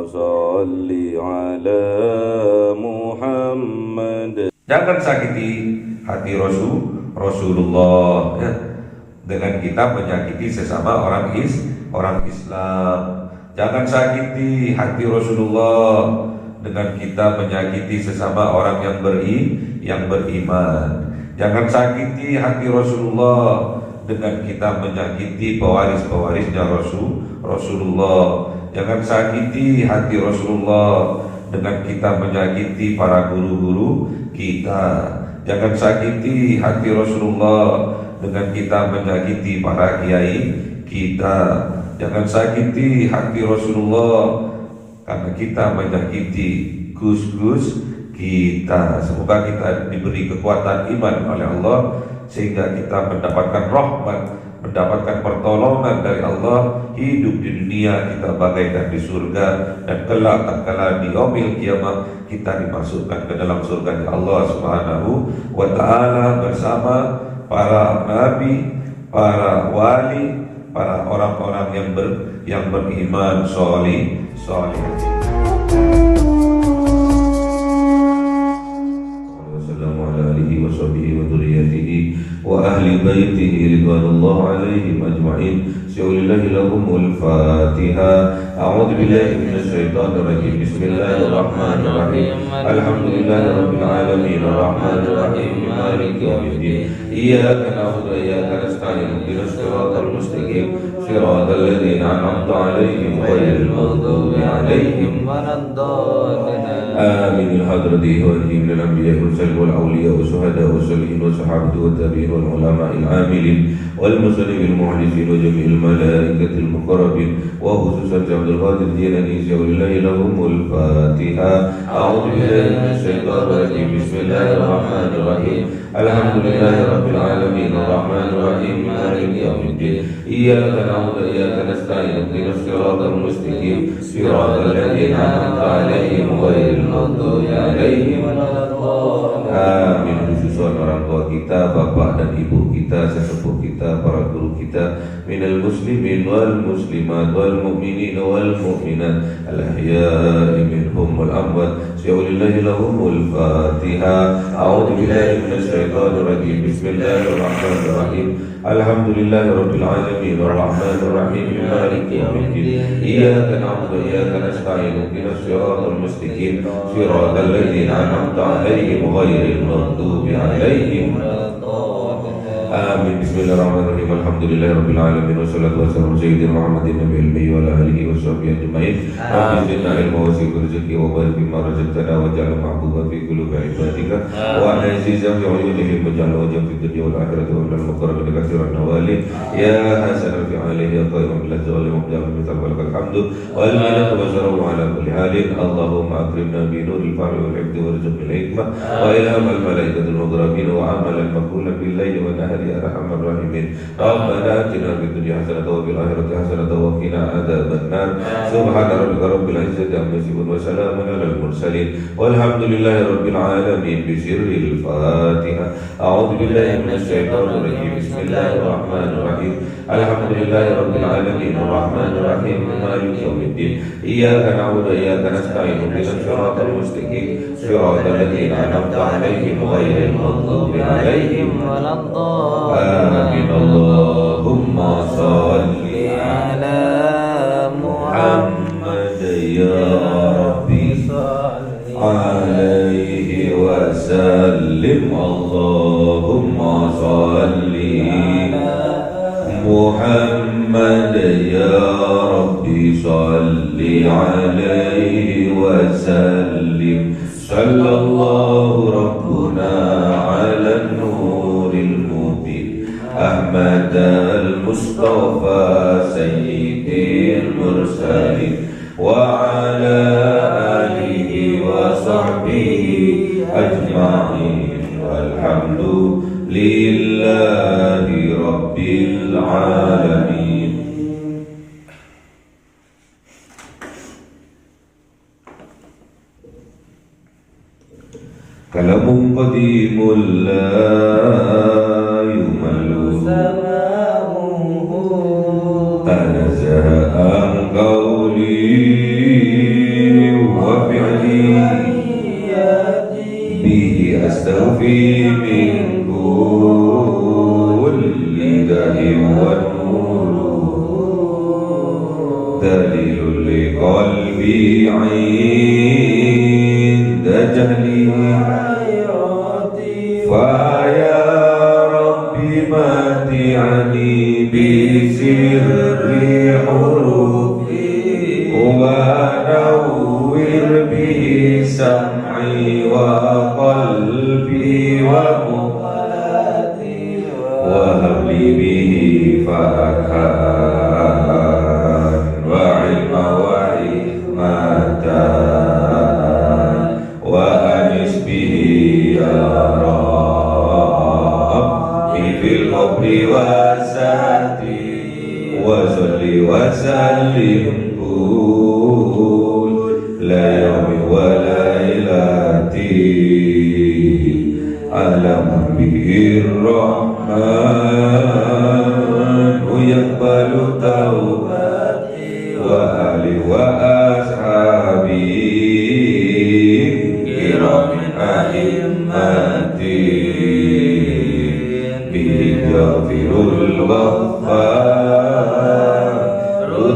salli ala Muhammad. Jangan sakiti hati Rasulullah ya, dengan kita menyakiti sesama orang Islam. Jangan sakiti hati Rasulullah dengan kita menyakiti sesama orang yang beriman. Jangan sakiti hati Rasulullah dengan kita menyakiti pewaris-pewarisnya Rasulullah. Jangan sakiti hati Rasulullah dengan kita menyakiti para guru-guru kita. Jangan sakiti hati Rasulullah dengan kita menyakiti para kiai kita. Jangan sakiti hati Rasulullah karena kita menyakiti gus-gus kita. Semoga kita diberi kekuatan iman oleh Allah sehingga kita mendapatkan rahmat, mendapatkan pertolongan dari Allah. Hidup di dunia kita bagaikan di surga, dan kelak tatkala di yaumil kiamah kita dimasukkan ke dalam surga Allah Subhanahu wa taala bersama para nabi, para wali, para orang-orang yang beriman solih. Wa ahli baitihi ridwanullah alaihim ajma'in. Syaulillahi lahumul Fatiha. A'udzu billahi minasy syaithanir rajim. Bismillahirrahmanirrahim. Alhamdulillahi rabbil alamin arrahmanir rahim maliki yaumiddin. Iyyaka na'budu wa iyyaka nasta'in. Ihdinas siratal mustaqim. Siratal ladzina an'amta 'alaihim ghairil maghdubi 'alaihim waladdallin. Amin. Hadratihi wa min al-anbiya'i wal awliya wa shuhada wa salihin wa sahabati wa tabi'in wal ulama'il 'amilin wal muslimin muhlisin wa jami'il malaikatil muqarrabin wa khususan Abdul Qadir Jilani. Syaulillahi lahumul Fatiha. A'udzu billahi minasy syaithanir rajim. Bismillahirrahmanirrahim. Alhamdulillahi rabbil alamin arrahmanir rahim maliki yaumiddin. Iyyaka na'budu wa iyyaka nasta'in. Ihdinas siratal mustaqim. Siratal ladzina an'amta 'alaihim ghairil maghdubi 'alaihim waladdallin. Amin. Khususan orang tua kita, bapak dan ibu kita, sesepuh kita, para guru kita, minal muslimin wal muslimat wal mu'minin wal mu'minat al ahya'i minhum wal amwat. Syaulillahi lahumul Fatiha. A'udzu billahi minasy syaithanir rajim. Bismillahirrahmanirrahim. Alhamdulillahi rabbil alamin arrahmanir rahim maliki yaumiddin. Iyyaka na'budu wa iyyaka nasta'in. Ihdinas siratal mustaqim. Siratal ladzina an'amta 'alaihim ghairil maghdubi 'alaihim waladdallin. Amin. Bismillahirrahmanirrahim. Alhamdulillahi rabbil alamin wassalatu wassalamu ala sayyidina Muhammadin nabiyil ummi wa ala alihi washabbihi ajma'in. Rabbi zidna ilma wa zid rizqi wa barik bima razaqtana waj'al mahbuban fi qulubi ibadika wa azizan fi uyunihim waj'al wajhan fi dunya wal akhirati wa minal muqarrabin katsiran nawali ya hasanan fi alihi ya qayyum bil zawali wa bil mithal wal hamdu wal minatu wa sharru ala kulli halin. Allahumma akrimna bi nuril fahmi wal hifdhi warzuqna hikmah wa ilhamal malaikatil muqarrabin wa amalan maqbulan bil layli wa nahari ya arhamar rahimin. Rabbana atina fid dunya hasanatan wa fil akhirati hasanatan wa qina adzaban nar. Subhana rabbika rabbil izzati amma yasifun wa salamun alal mursalin walhamdulillahi rabbil alamin. Bi sirril Fatiha. A'udzu billahi minasy syaithanir rajim. Bismillahirrahmanirrahim. Alhamdulillahi rabbil alamin arrahmanir rahim maliki yaumiddin. Iyyaka na'budu wa iyyaka nasta'in. Ihdinas siratal mustaqim. Siratal ladzina an'amta 'alaihim ghairil maghdubi 'alaihim waladdallin. Amin. Allahumma shalli ala Muhammad ya Rabbi shalli alaihi wa sallim. Allahumma shalli ala Muhammad ya Rabbi shalli alaihi wa sallim. Sallallahu rabbuna ala nuril mubin Ahmad al-Mustafa sayyidil mursalin wa ala alihi wa sahbihi ajma'in walhamdulillahi rabbil alamin. Kalamun qadimul la yumalu tanazzaha an qawli bihi astaghfi min kulli da'in wa nuru dalilul liqalbi 'inda jahli fa ya rabbi mati'ani bi sirri hurufi wa nawwir bi sam'i wa qalbi wa muqalati wa habli bihi faqhan wa ilma wa hikmatan wa anis bihi ya rabbi fil qabri wa sati wa salli wa sallim la yawmi wa lailati alam bihir rahman yaqbalu taubati wa ali wa ashabi kiramin a'immati bihi yaghfirul ghaffar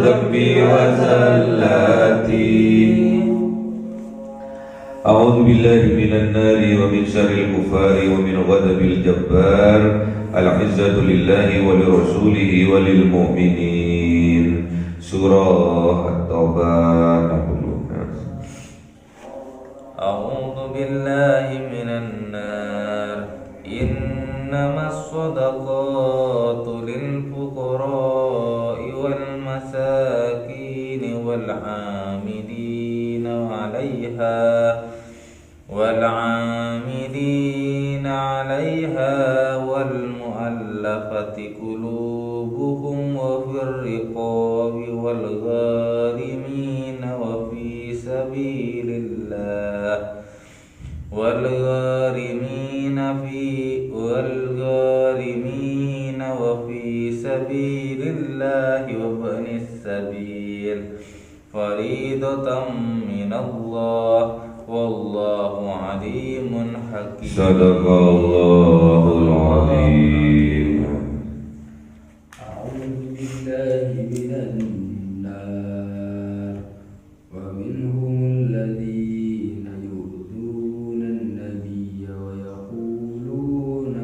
dhambi wa zallati. A'udzu billahi minan nari wa min syarril kufari wa min ghadabil jabbar. Al-izzatu lillahi wa lirasulihi wa lil mu'minin. Surah At-Taubah. A'udzu billahi minan nar. Innamas shadaqatu lil fuqara'i wal masakin wal 'amilina 'alayha والعاملين عليها والمؤلفة قلوبهم وفي الرقاب والغارمين وفي سبيل الله والغارمين وفي سبيل الله وابن السبيل فريضة من الله wallahu alimun hakim. Sadaqallahul azim. A'udzu billahi minan nar wa minhumul ladzina yu'dzuna an-nabiyya wa yaquluna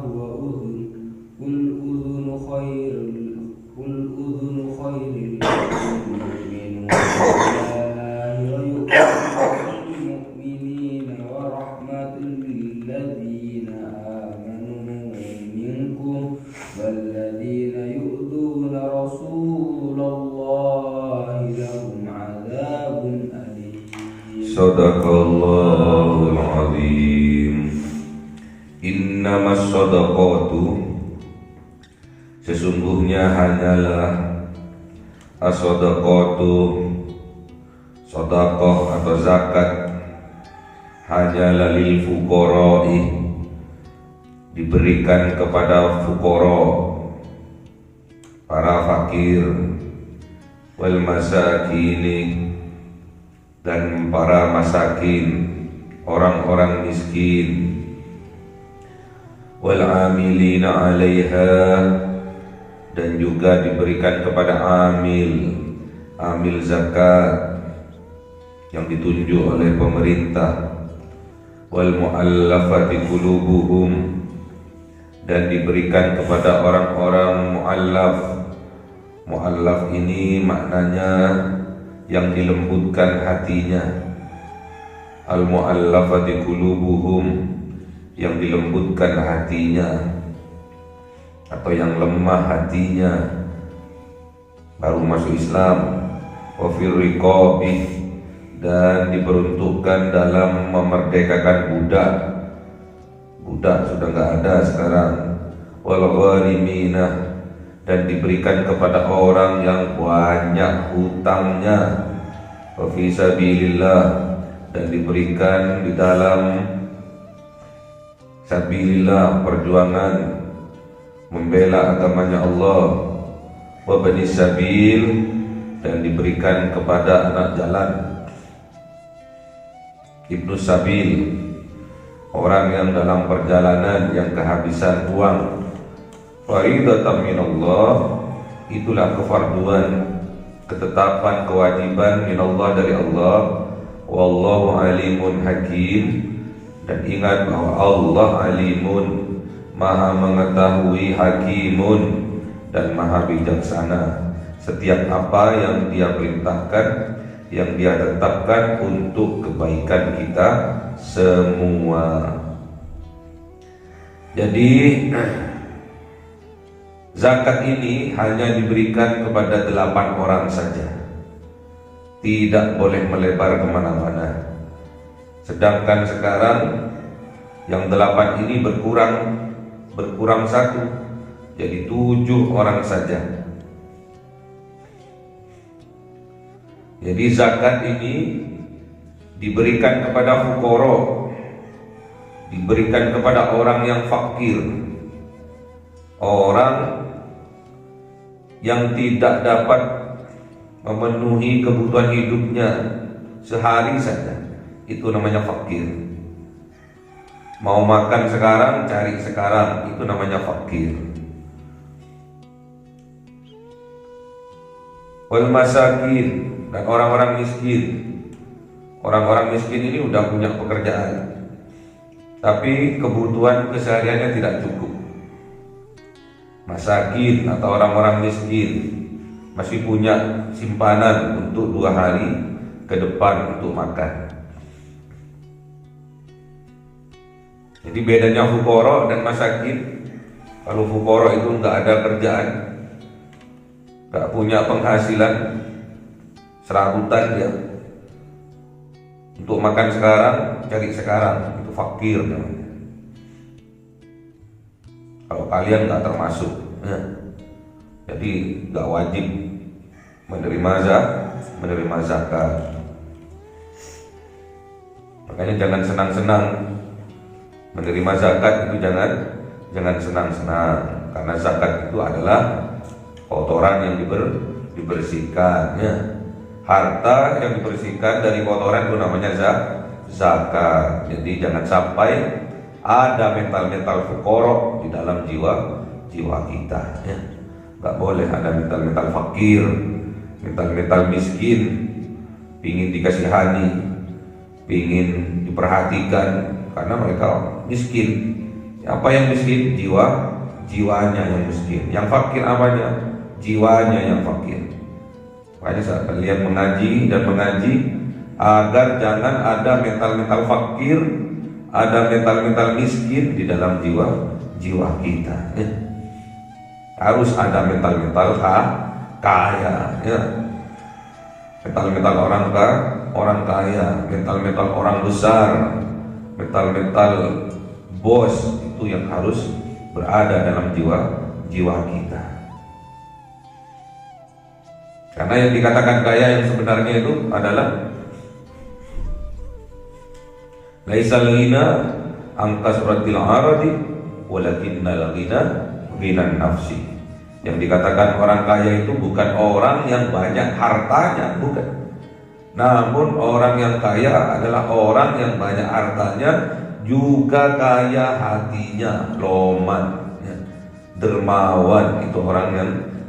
huwa udhun qul udhunu khairul المؤمنين ورحمة للذين آمنوا منكم والذين يؤذون رسول الله لهم عذاب أليم. Sadaqallahul azim. Innamas sadaqatu, sesungguhnya hanyalah as-sadaqatu, sedekah atau zakat, hanyalah lil fuqara'i, diberikan kepada fuqara, para fakir, wal masakini, dan para masakin, orang-orang miskin, wal amilina 'alaiha, dan juga diberikan kepada amil zakat yang ditunjuk oleh pemerintah, wal mu'allafati qulubuhum, dan diberikan kepada orang-orang mu'allaf ini maknanya yang dilembutkan hatinya, al mu'allafati qulubuhum, yang dilembutkan hatinya atau yang lemah hatinya baru masuk Islam, wa fir riqabi, dan diperuntukkan dalam memerdekakan budak sudah nggak ada sekarang, wal gharimina, dan diberikan kepada orang yang banyak hutangnya, wa fi sabilillah, dan diberikan di dalam sabilillah, perjuangan membela agamanya Allah, wa bani sabil, dan diberikan kepada anak jalan, ibnu sabil, orang yang dalam perjalanan yang kehabisan uang. Faridatan minallah, itulah kefarduan, ketetapan, kewajiban minallah dari Allah. Wallahu alimun hakim, dan ingat bahwa Allah alimun, maha mengetahui, hakimun, dan maha bijaksana. Setiap apa yang dia perintahkan, yang dia tetapkan untuk kebaikan kita semua. Jadi zakat ini hanya diberikan kepada 8 orang saja, tidak boleh melebar kemana-mana. Sedangkan sekarang yang 8 ini berkurang 1, jadi 7 orang saja. Jadi zakat ini diberikan kepada fuqara, diberikan kepada orang yang fakir, orang yang tidak dapat memenuhi kebutuhan hidupnya sehari saja, itu namanya fakir. Mau makan sekarang, cari sekarang, itu namanya fakir. Wal masakin, dan orang-orang miskin. Orang-orang miskin ini udah punya pekerjaan, tapi kebutuhan kesehariannya tidak cukup. Masakin atau orang-orang miskin masih punya simpanan untuk 2 hari ke depan untuk makan. Jadi bedanya fuqara dan masakin, kalau fuqara itu nggak ada kerjaan, nggak punya penghasilan, serabutan dia, untuk makan sekarang, cari sekarang, itu fakir namanya. Kalau kalian nggak termasuk, ya. Jadi nggak wajib menerima zakat. Makanya jangan senang-senang menerima zakat, itu jangan senang-senang, karena zakat itu adalah kotoran yang dibersihkan, ya. Harta yang dibersihkan dari kotoran itu namanya zakat. Jadi jangan sampai ada mental-mental fuqara di dalam jiwa kita, ya. Gak boleh ada mental-mental fakir, mental-mental miskin, pingin dikasihani, pingin diperhatikan, karena mereka miskin. Apa yang miskin? Jiwanya yang miskin. Yang fakir apanya? Jiwanya yang fakir. Makanya saat kalian mengaji agar jangan ada mental-mental fakir, ada mental-mental miskin di dalam jiwa kita, ya. Harus ada mental-mental kaya, ya. Mental-mental orang kaya, mental-mental orang besar, mental-mental bos, itu yang harus berada dalam jiwa kita. Karena yang dikatakan kaya yang sebenarnya itu adalah laisal ghina an kasratil aradi walakinnal ghina ghinan nafsi. Yang dikatakan orang kaya itu bukan orang yang banyak hartanya, bukan. Namun orang yang kaya adalah orang yang banyak hartanya juga kaya hatinya, loman, ya. Dermawan, itu orang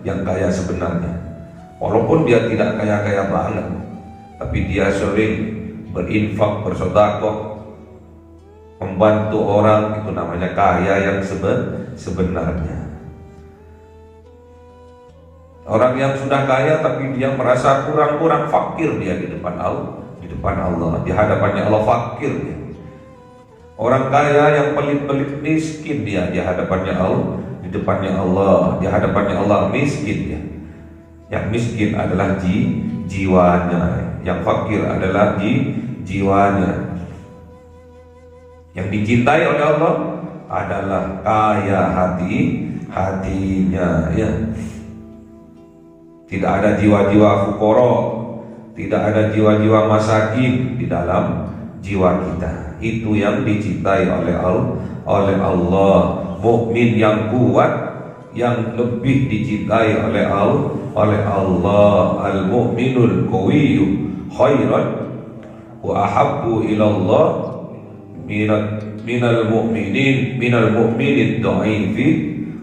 yang kaya sebenarnya. Walaupun dia tidak kaya-kaya banget, tapi dia sering berinfak, bersedekah, membantu orang, itu namanya kaya yang sebenarnya. Orang yang sudah kaya tapi dia merasa kurang fakir, dia di depan Allah, di hadapannya Allah fakir dia. Orang kaya yang pelit-pelit miskin, dia di hadapannya Allah, di depannya Allah, di hadapannya Allah miskin dia. Yang miskin adalah jiwanya, yang fakir adalah jiwanya. Yang dicintai oleh Allah adalah kaya hatinya, ya. Tidak ada jiwa-jiwa fuqara, tidak ada jiwa-jiwa masakin di dalam jiwa kita. Itu yang dicintai oleh Allah. Mukmin yang kuat yang lebih dicintai oleh Allah. Al-mu'minul qawiyyu khairan wa ahabbu ila Allah minal mu'minid dha'ifi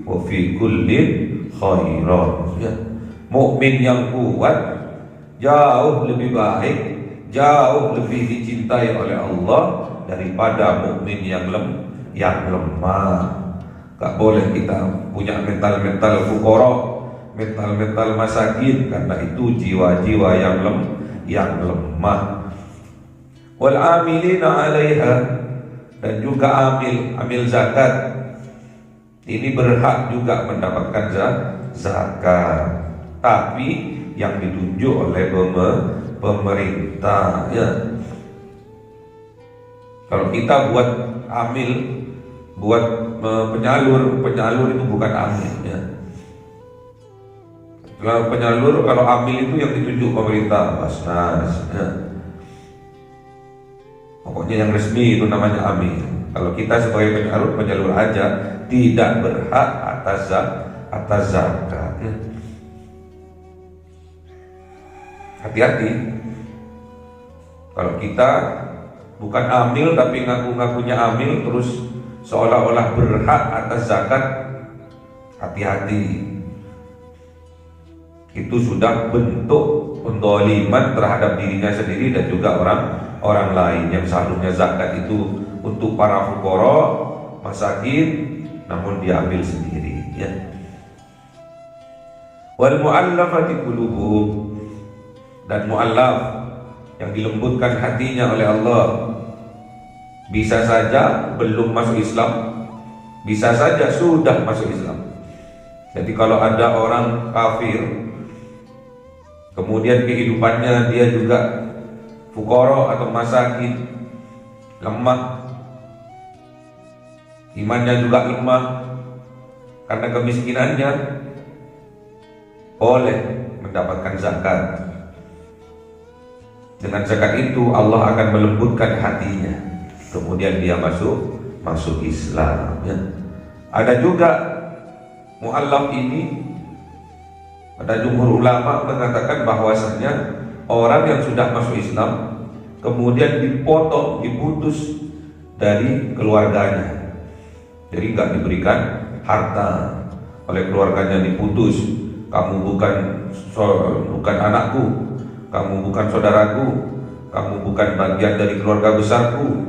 wa fi kullin khairan. Ya. Mukmin yang kuat jauh lebih baik, jauh lebih dicintai oleh Allah daripada mukmin yang lemah. Gak boleh kita punya mental fuqara, mental masakin, karena itu jiwa-jiwa yang lemah. Wal amilina 'alaiha, dan juga amil zakat ini berhak juga mendapatkan zakat, tapi yang ditunjuk oleh pemerintah, ya. Kalau kita buat amil, buat penyalur itu bukan amil, ya. Kalau penyalur, kalau amil itu yang ditunjuk pemerintah, Basnas, ya. Pokoknya yang resmi itu namanya amil. Kalau kita sebagai penyalur aja tidak berhak atas zakat, ya. Hati-hati kalau kita bukan amil tapi ngaku-ngakunya amil terus seolah-olah berhak atas zakat. Hati-hati, itu sudah bentuk pendoliman terhadap dirinya sendiri dan juga orang lain. Yang seharusnya zakat itu untuk para fuqara, masakin, namun diambil sendiri, ya. Wal mu'allafati qulubuhum, dan mu'allaf yang dilembutkan hatinya oleh Allah, bisa saja belum masuk Islam, bisa saja sudah masuk Islam. Jadi kalau ada orang kafir kemudian kehidupannya dia juga fuqara atau masakin, lemah, imannya juga lemah karena kemiskinannya, boleh mendapatkan zakat. Dengan zakat itu Allah akan melembutkan hatinya, kemudian dia masuk Islam, ya. Ada juga mu'allaf ini, ada jumhur ulama mengatakan bahwasanya orang yang sudah masuk Islam kemudian dipotong, diputus dari keluarganya, jadi nggak diberikan harta oleh keluarganya, diputus. Kamu bukan anakku, kamu bukan saudaraku, kamu bukan bagian dari keluarga besarku,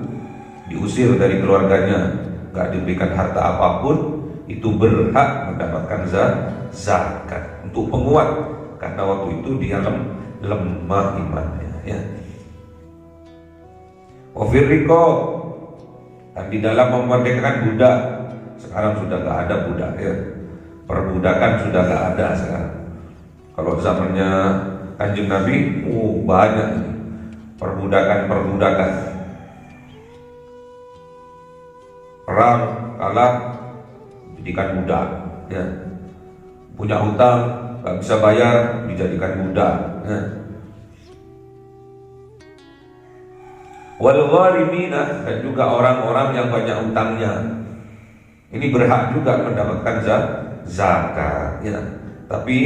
diusir dari keluarganya, gak diberikan harta apapun. Itu berhak mendapatkan zakat untuk penguat, karena waktu itu dia lemah imannya, ya. Wafir riqab, dan di dalam memerdekakan budak. Sekarang sudah gak ada budak, ya. Perbudakan sudah gak ada sekarang. Kalau zamannya Kanjeng Nabi, banyak perbudakan. Perang kalah, dijadikan budak, ya. Punya hutang gak bisa bayar, dijadikan budak, ya. Wal gharimina, dan juga orang-orang yang banyak hutangnya, ini berhak juga mendapatkan zakat, ya. Tapi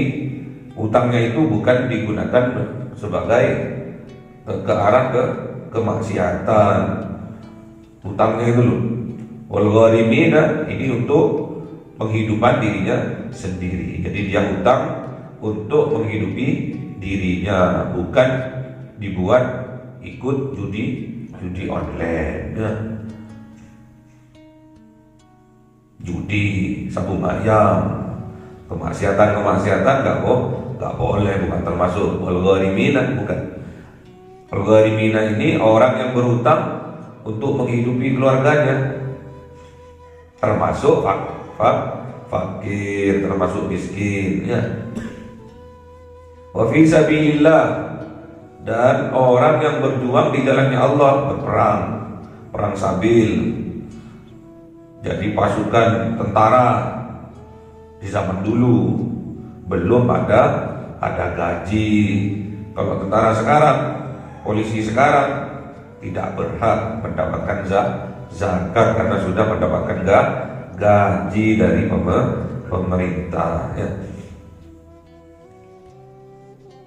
hutangnya itu bukan digunakan sebagai ke arah kemaksiatan. Hutangnya itu loh, wal gharimina, ini untuk penghidupan dirinya sendiri. Jadi dia hutang untuk menghidupi dirinya, bukan dibuat ikut judi online, ya. Judi, sabung ayam, kemaksiatan gak boleh, bukan termasuk wal gharimina, bukan. Wal gharimina ini orang yang berhutang untuk menghidupi keluarganya, termasuk fakir, termasuk miskin, ya. Wa fi sabilillah, dan orang yang berjuang di jalannya Allah, perang sabil. Jadi pasukan tentara di zaman dulu belum ada gaji. Kalau tentara sekarang, polisi sekarang tidak berhak mendapatkan zakat karena sudah mendapatkan gaji dari pemerintah ya.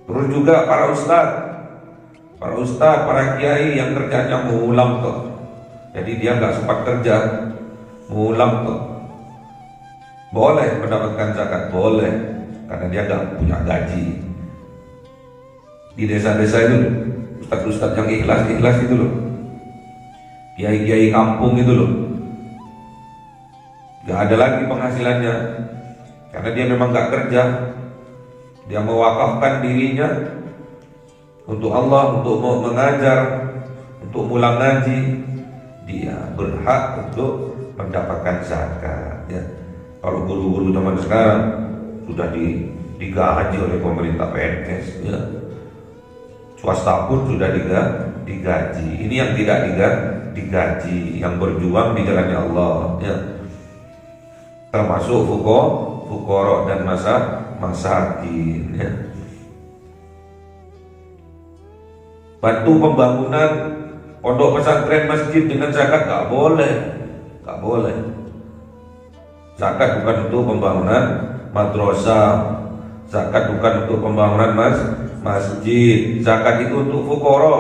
Terus juga para ustadz, para kiai yang kerjanya mengulang tuh. Jadi dia nggak sempat kerja, mengulang tuh. Boleh mendapatkan zakat, boleh, karena dia nggak punya gaji. Di desa-desa itu, ustadz-ustadz yang ikhlas itu loh, kiai-kiai kampung itu loh, nggak ada lagi penghasilannya, karena dia memang nggak kerja. Dia mewakafkan dirinya untuk Allah, untuk mengajar, untuk mulang ngaji. Dia berhak untuk mendapatkan zakat ya. Kalau guru-guru zaman sekarang sudah digaji oleh pemerintah PNS ya. Swasta pun sudah digaji. Ini yang tidak digaji, yang berjuang di jalannya Allah ya. Termasuk fuqara dan masakin ya. Bantu pembangunan pondok pesantren, masjid dengan zakat nggak boleh. Zakat bukan untuk pembangunan madrasah, zakat bukan untuk pembangunan masjid. Zakat itu untuk fuqara,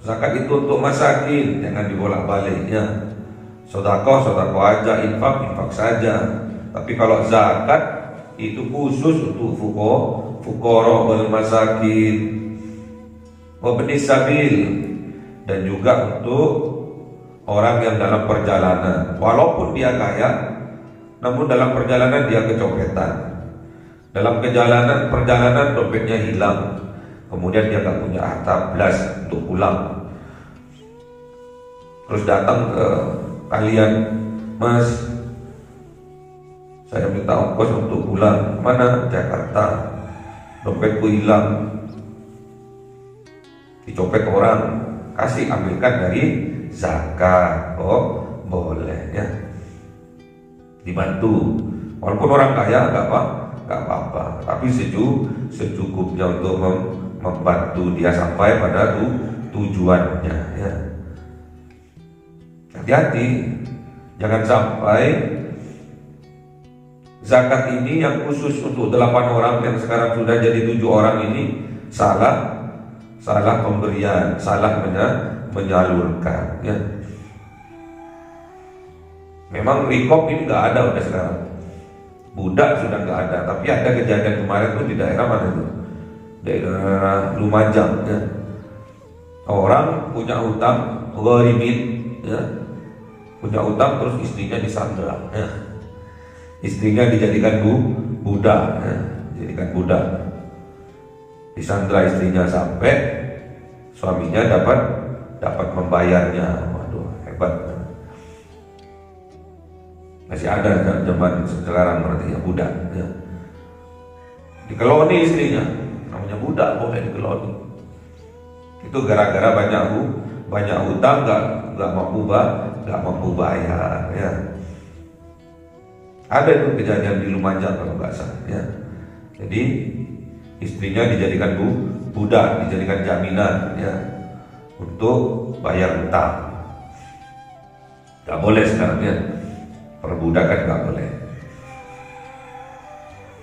zakat itu untuk masakin. Jangan dibolak-balik ya. Sedekah aja, infak saja. Tapi kalau zakat itu khusus untuk fuqara wal masakin wa ibnis sabil, dan juga untuk orang yang dalam perjalanan. Walaupun dia kaya, namun dalam perjalanan dia kecopetan. Dalam perjalanan dompetnya hilang, kemudian dia nggak punya harta belas untuk pulang. Terus datang ke kalian, Mas, saya minta ongkos untuk pulang. Mana? Jakarta. Dompetku hilang, dicopet orang, kasih, ambilkan dari zakat. Oh, boleh ya, dibantu. Walaupun orang kaya nggak apa-apa, tapi secukupnya untuk membantu dia sampai pada tujuannya ya. Hati-hati, jangan sampai zakat ini yang khusus untuk 8 orang yang sekarang sudah jadi 7 orang ini salah pemberian, salah menyalurkan ya. Memang rikop ini nggak ada udah sekarang, budak sudah nggak ada. Tapi ada kejadian kemarin tuh di daerah mana itu, daerah Lumajang ya. Orang punya utang gharimin ya, punya utang, terus istrinya disandra ya. Istrinya dijadikan budak ya, dijadikan budak, disandra istrinya sampai suaminya dapat membayarnya. Waduh, hebat. Masih ada zaman sekarang berarti ya, budak ya. Dikeloni istrinya, namanya budak boleh dikeloni. Itu gara-gara banyak utang, nggak mampu bayar ya. Ada itu kejadian di Lumajang kalau nggak salah ya. Jadi istrinya dijadikan budak, dijadikan jaminan ya untuk bayar utang. Nggak boleh sekarang ya, perbudakan nggak boleh.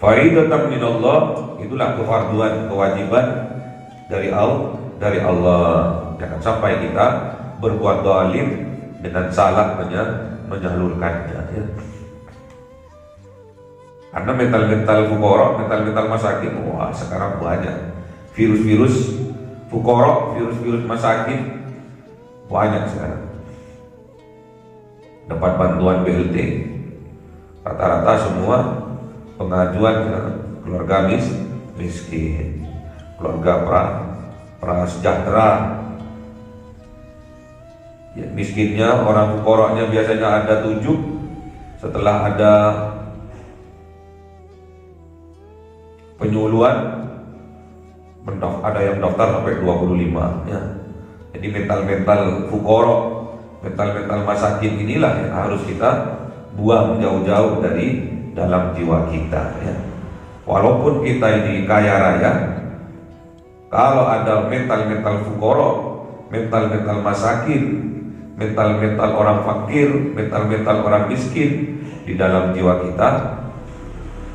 Faridatan minallah, itulah kefarduan, kewajiban dari Allah. Jangan sampai kita berbuat zalim dengan salah menyalurkannya ya. Karena mental fuqara, mental masakin, wah sekarang banyak virus fuqara, virus masakin banyak sekarang. Dapat bantuan BLT, rata-rata semua pengajuan keluarga miskin, keluarga prasejahtera. Ya, miskinnya, orang fuqaranya biasanya ada 7, setelah ada penyuluhan ada yang daftar sampai 25 ya. Jadi mental fuqara, mental masakin inilah yang harus kita buang jauh-jauh dari dalam jiwa kita ya. Walaupun kita ini kaya raya, kalau ada mental fuqara, mental masakin, mental orang fakir, mental orang miskin di dalam jiwa kita,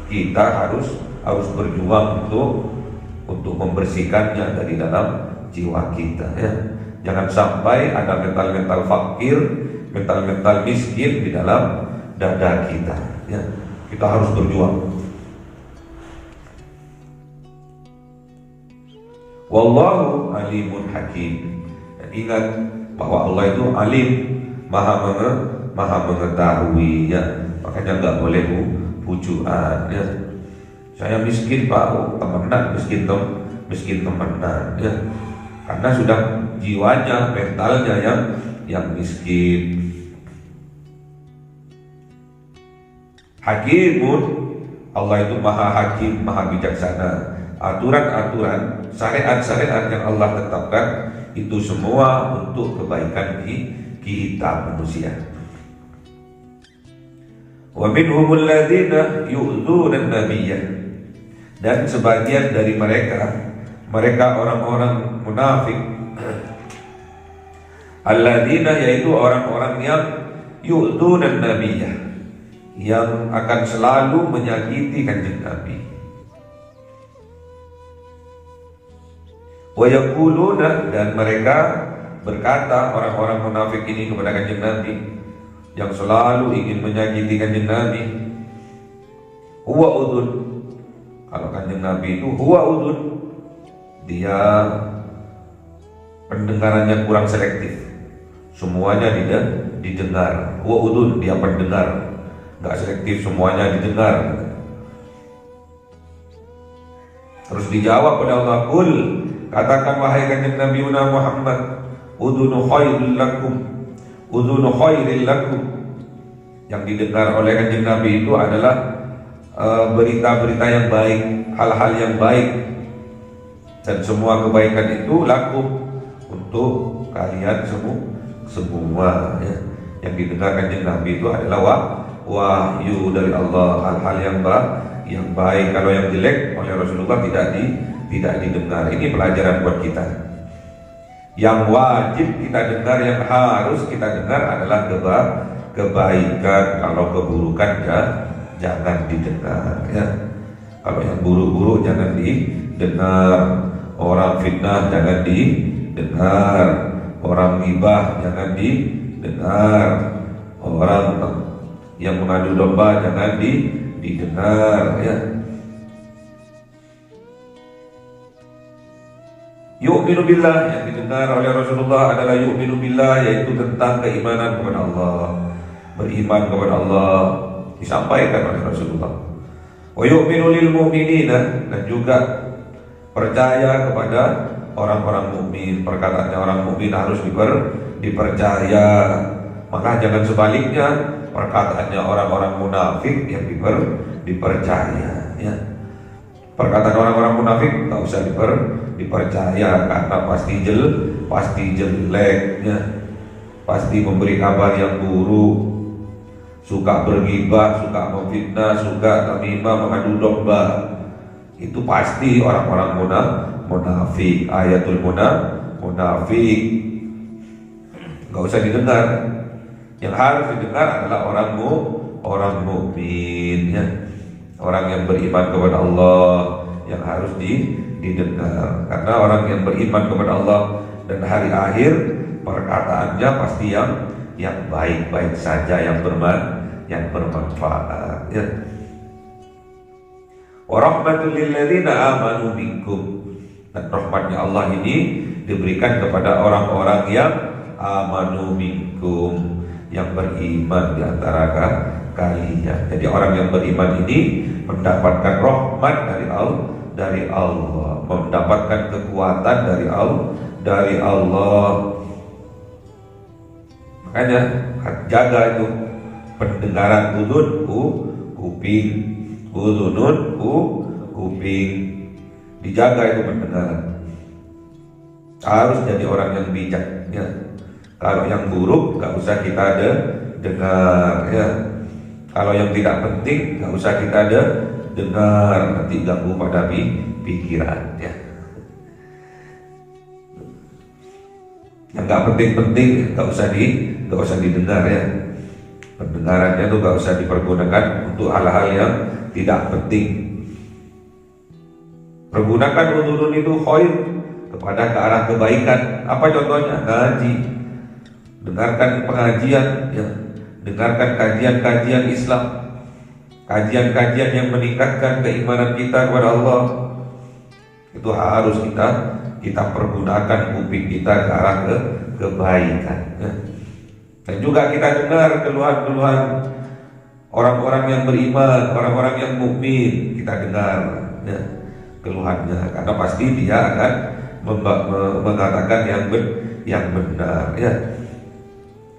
kita harus berjuang untuk membersihkannya dari dalam jiwa kita ya. Jangan sampai ada mental fakir, mental miskin di dalam dada kita ya. Kita harus berjuang. Wallahu alimun hakim. Dan ingat bahwa Allah itu alim, maha mengetahui ya. Makanya nggak boleh pujuan ya. Saya miskin Pak, temenan miskin temenan ya. Karena sudah jiwanya, mentalnya yang miskin. Hakimun, Allah itu maha hakim, maha bijaksana. Aturan-aturan, syariat-syariat yang Allah tetapkan itu semua untuk kebaikan kita manusia. Wa minhumul ladzina yu'dzuna an-nabiyya. Dan sebagian dari mereka orang-orang munafik, alladzina, yaitu orang-orang yang yu'dzuna an-nabiyya, yang akan selalu menyakiti kanjeng Nabi. Wa yaquluna, dan mereka berkata, orang-orang munafik ini kepada kanjeng Nabi yang selalu ingin menyakiti kanjeng Nabi, huwa udhun. Kalau kanjeng Nabi itu huwa udhun, dia pendengarannya kurang selektif, semuanya didengar. Huwa udhun, dia pendengar, nggak selektif, semuanya didengar. Terus dijawab oleh Allah, qul, katakan wahai kanjeng Nabi Muhammad, udhunu khairil lakum, udhunu khairil lakum. Yang didengar oleh kanjeng Nabi itu adalah berita-berita yang baik, hal-hal yang baik, dan semua kebaikan itu lakum, untuk kalian semua ya. Yang didengar kanjeng Nabi itu adalah wahyu dari Allah, hal-hal yang baik. Kalau yang jelek oleh Rasulullah tidak didengar. Ini pelajaran buat kita. Yang wajib kita dengar, yang harus kita dengar adalah kebaikan. Kalau keburukan jangan didengar ya. Kalau yang buruk-buruk jangan didengar. Orang fitnah jangan didengar. Orang ghibah jangan didengar. Orang yang mengadu domba jangan didengar ya. Yu'minu billah, yang didengar oleh Rasulullah adalah yu'minu billah, yaitu tentang keimanan kepada Allah, beriman kepada Allah, disampaikan oleh Rasulullah. Wa yu'minu lil mu'minina, dan juga percaya kepada orang-orang mukmin. Perkataannya orang mukmin harus dipercaya. Maka jangan sebaliknya, perkataannya orang-orang munafik yang dipercaya ya. Perkataan orang-orang munafik nggak usah dipercaya, karena pasti jelek ya. Pasti memberi kabar yang buruk, suka berghibah, suka memfitnah, suka namimah, mengadu domba. Itu pasti orang-orang munafik. Ayatul munafik nggak usah didengar. Yang harus didengar adalah orang mukmin ya. Orang yang beriman kepada Allah yang harus didengar. Karena orang yang beriman kepada Allah dan hari akhir, perkataannya pasti yang baik-baik saja, yang bermanfaat ya. Wa rahmatul lil ladzina amanu minkum, dan rahmatnya Allah ini diberikan kepada orang-orang yang amanu minkum, yang beriman di antara kalian. Jadi orang yang beriman ini mendapatkan rahmat dari Allah, mendapatkan kekuatan dari Allah. Makanya jaga itu pendengaran udhun, kuping, udhunun, kuping, dijaga itu pendengaran. Harus jadi orang yang bijak ya. Kalau yang buruk gak usah kita dengar ya. Kalau yang tidak penting gak usah kita dengar, nanti ganggu pada pikiran ya. Yang gak penting-penting gak usah didengar ya. Pendengarannya tuh gak usah dipergunakan untuk hal-hal tidak penting. Pergunakan udhurun itu khair kepada ke arah kebaikan. Apa contohnya? Ngaji, dengarkan pengajian, ya. Dengarkan kajian-kajian Islam, kajian-kajian yang meningkatkan keimanan kita kepada Allah. Itu harus kita pergunakan kuping kita ke arah kebaikan, ya. Dan juga kita dengar keluhan-keluhan orang-orang yang beriman, orang-orang yang mukmin, kita dengar, ya, keluhannya, karena pasti dia akan mengatakan yang benar, ya.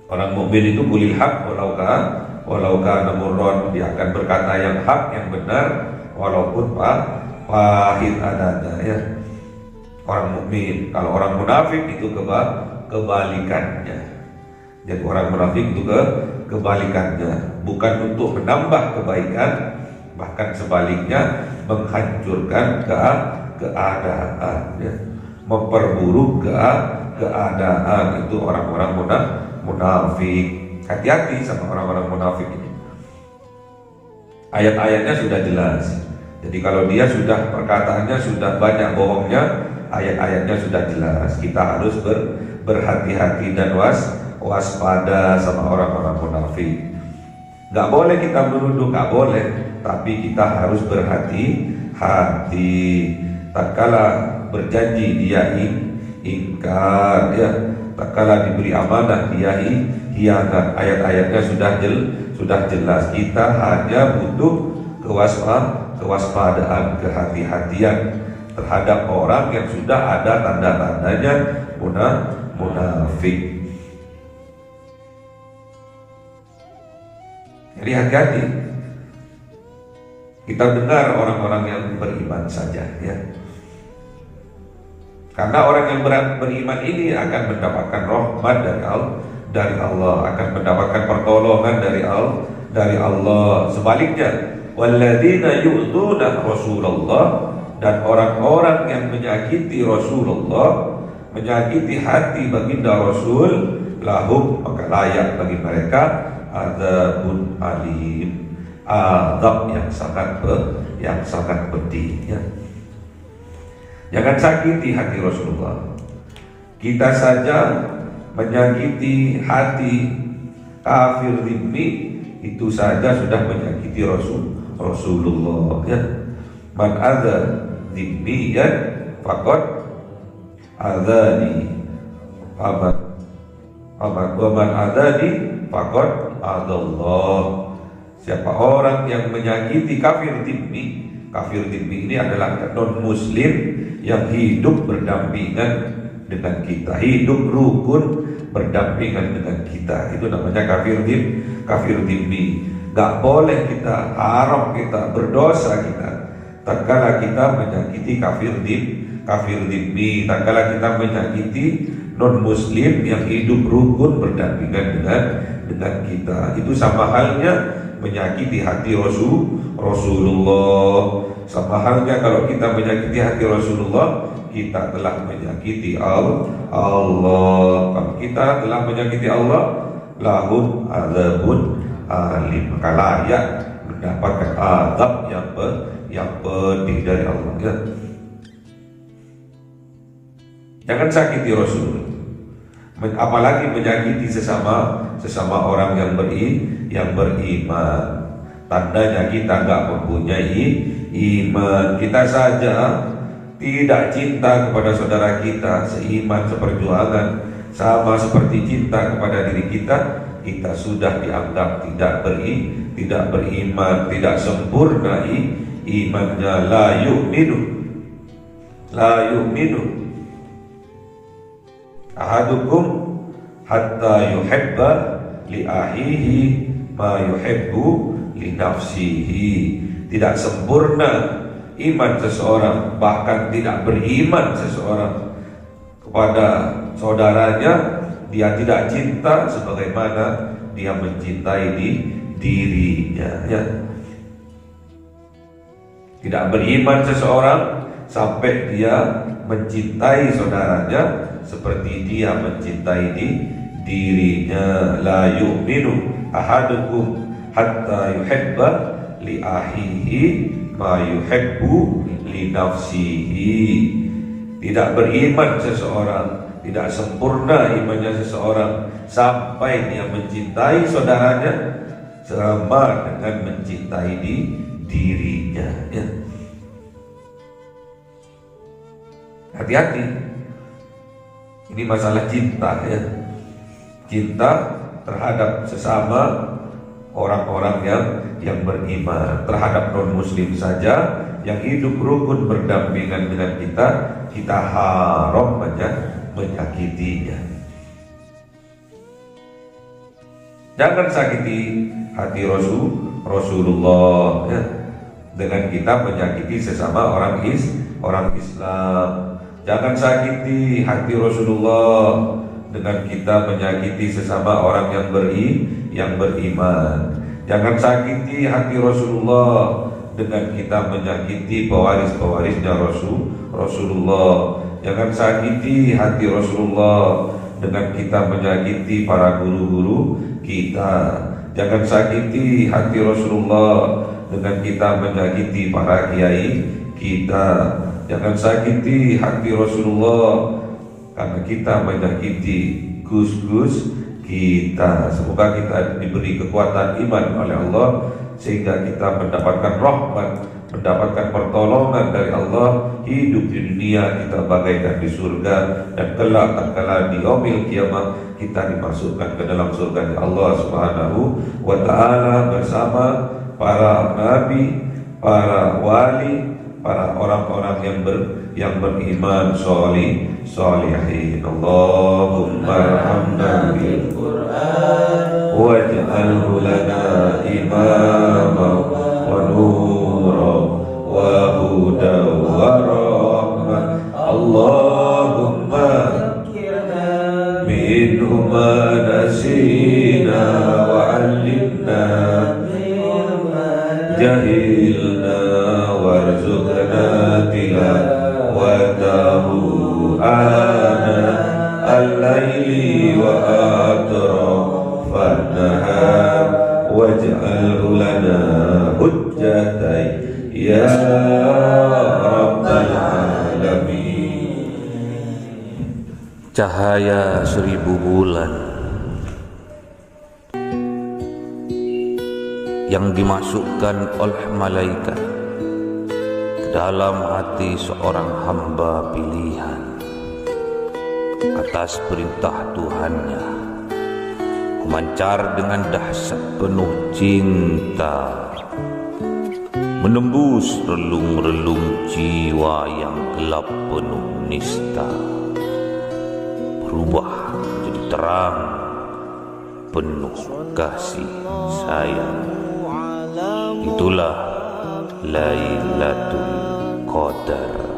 Orang mukmin itu qulil haq walau kana murran, dia akan berkata yang hak, yang benar, walaupun pahit adanya, ya. Orang mukmin. Kalau orang munafik itu kebalikannya. Jadi orang munafik itu kebalikannya, bukan untuk menambah kebaikan, bahkan sebaliknya menghancurkan keadaan, ya. Memperburuk keadaan. Itu orang-orang munafik. Hati-hati sama orang-orang munafik ini. Ayat-ayatnya sudah jelas. Jadi kalau dia sudah perkataannya sudah banyak bohongnya, ayat-ayatnya sudah jelas. Kita harus berhati-hati dan waspada sama orang-orang munafik. Gak boleh kita menuduh, gak boleh, tapi kita harus berhati-hati. Tak kala berjanji dia ingkar, ya. Tak kala diberi amanah dia hianat. Ayat-ayatnya sudah jelas. Kita hanya butuh kewaspadaan, kehati-hatian terhadap orang yang sudah ada tanda-tandanya munafik. Jadi hati-hati. Kita dengar orang-orang yang beriman saja, ya. Karena orang yang beriman ini akan mendapatkan rahmat dari Allah, akan mendapatkan pertolongan dari Allah. Sebaliknya, walladzina yu'dzuna Rasulullah, dan orang-orang yang menyakiti Rasulullah, menyakiti hati baginda Rasul, lahum, maka layak bagi mereka adzabun alim, azab yang sangat pedih, ya. Jangan sakiti hati Rasulullah. Kita saja menyakiti hati kafir zimmi, itu saja sudah menyakiti Rasulullah, ya. Man adza zimmiyan faqad adzani, wa man adzani faqad adallah. Siapa orang yang menyakiti kafir zimmi, kafir zimmi ini adalah non-muslim yang hidup berdampingan dengan kita, hidup rukun berdampingan dengan kita, itu namanya kafir zimmi. Gak boleh kita, haram kita, berdosa kita tatkala kita menyakiti kafir zimmi, tatkala kita menyakiti non-muslim yang hidup rukun berdampingan dengan kita. Itu sama halnya menyakiti hati Rasulullah. Sama halnya kalau kita menyakiti hati Rasulullah, kita telah menyakiti Allah. Kalau kita telah menyakiti Allah, lahum adzabun alim, maka layak mendapatkan azab yang pedih dari Allah, ya. Jangan sakiti Rasul, apalagi menyakiti sesama orang yang beriman. Tandanya kita nggak mempunyai iman. Kita saja tidak cinta kepada saudara kita seiman, seperjuangan, sama seperti cinta kepada diri kita, kita sudah dianggap tidak beriman, tidak sempurna imannya. La yu'minu ahadukum hatta yuhibba li ahihi ma yuhibbu li nafsihi. Tidak sempurna iman seseorang, bahkan tidak beriman seseorang kepada saudaranya, dia tidak cinta sebagaimana dia mencintai dirinya, ya. Tidak beriman seseorang sampai dia mencintai saudaranya seperti dia mencintai dirinya. La yu'minu ahadukum hatta yuhibba li ahihi ma yuhibbu li nafsihi. Tidak beriman seseorang, tidak sempurna imannya seseorang sampai dia mencintai saudaranya sama dengan mencintai dirinya, ya. Hati-hati, ini masalah cinta, ya. Cinta terhadap sesama orang-orang yang beriman, terhadap non-muslim saja yang hidup rukun berdampingan dengan kita haram menyakitinya. Jangan sakiti hati Rasulullah, ya, dengan kita menyakiti sesama orang Islam. Jangan sakiti hati Rasulullah dengan kita menyakiti sesama orang yang beriman. Jangan sakiti hati Rasulullah dengan kita menyakiti pewaris-pewarisnya Rasulullah. Jangan sakiti hati Rasulullah dengan kita menyakiti para guru-guru kita. Jangan sakiti hati Rasulullah dengan kita menyakiti para kiai kita. Jangan sakiti hati Rasulullah karena kita menyakiti gus-gus kita. Semoga kita diberi kekuatan iman oleh Allah sehingga kita mendapatkan rahmat, mendapatkan pertolongan dari Allah. Hidup di dunia kita bagaikan di surga, dan kelak tatkala di yaumil kiamah kita dimasukkan ke dalam surga Allah Subhanahu wa taala bersama para nabi, para wali, para orang-orang yang beriman sholihin. Allahumma arhamna bil Qur'an waj'alhu lana imama wa nura wa huda wa rahmah. Allahumma minhu ma nasina wa 'allimna jahilna warzuqna tilawatahu ana al-laili wa atrafan nahar waj'alhu lana hujjatan ya rabbal alamin. Cahaya 1000 bulan yang dimasukkan oleh malaikat ke dalam hati seorang hamba pilihan atas perintah Tuhannya, memancar dengan dahsyat penuh cinta, menembus relung-relung jiwa yang gelap penuh nista, berubah menjadi terang penuh kasih sayang. Itulah Lailatul Qadar.